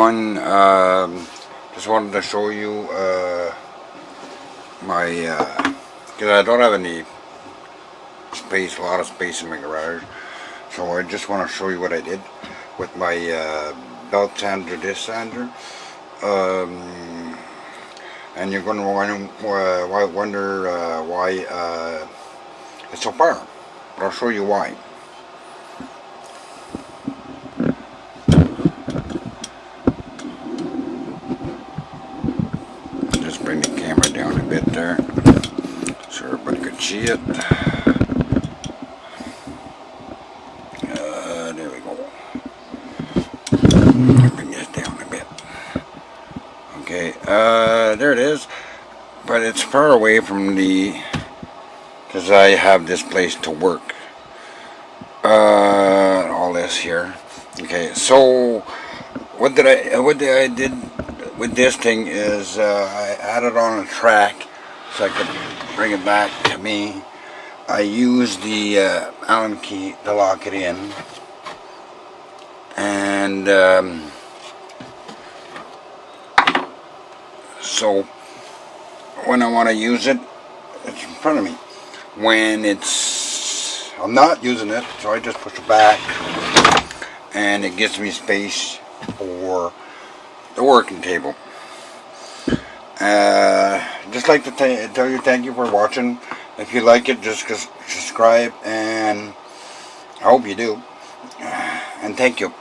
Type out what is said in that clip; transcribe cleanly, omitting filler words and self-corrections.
everyone. Just wanted to show you my because I don't have any space, a lot of space in my garage, so I just want to show you what I did with my belt sander, disc sander. And you're going to wonder why it's so far, but I'll show you why. Just bring the camera down a bit there so everybody could see it. There we go. Bring this down a bit. Okay, there it is. But it's far away from because I have this place to work. All this here. Okay, so what I did with this thing is I had it on a track so I could bring it back to me. I used the Allen key to lock it in, and so when I want to use it, it's in front of me. When I'm not using it, so I just push it back, and it gives me space for the working table. Just like to tell you thank you for watching. If you like it, just subscribe, and I hope you do. And thank you.